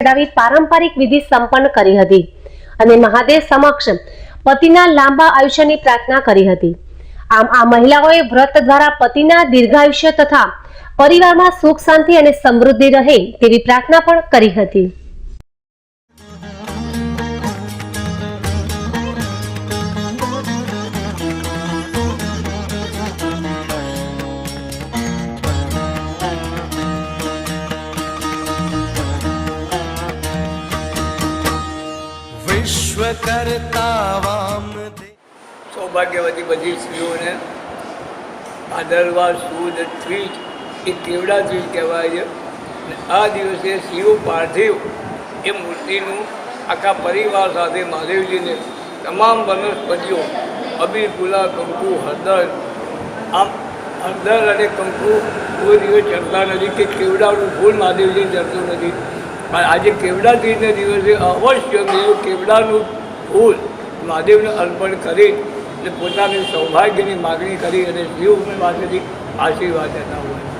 ચડાવી પારંપરિક વિધિ સંપન્ન કરી હતી અને મહાદેવ સમક્ષ પતિના લાંબા આયુષ્યની પ્રાર્થના કરી હતી। આમ આ મહિલાઓએ વ્રત દ્વારા પતિના દીર્ઘાયુષ્ય તથા પરિવારમાં સુખ શાંતિ અને સમૃદ્ધિ રહે તેવી પ્રાર્થના પણ કરી હતી। सौभाग्यवती बधी स्त्रीओं ने भादरवा सुद तीज ए केवड़ा तीज कहवाय छे। आ दिवसे स्त्रीओ पार्थिव ए मूर्तिनु आखा परिवार साथे महादेवजी ने तमाम वनस्पतिओ अबीर गुलाल कंकु हळदर आम हळदर अने कंकु कोई दिवस चढ़ता नहीं कि केवड़ानु फूल महादेवजी चढ़तुं नहीं, पण आज केवड़ा तीज ने दिवसे अवश्य केवड़ानु फूल महादेव ने अर्पण करी પોતાની સૌભાગ્યની માગણી કરી અને શિવ પાસેથી આશીર્વાદ લેતા હોય।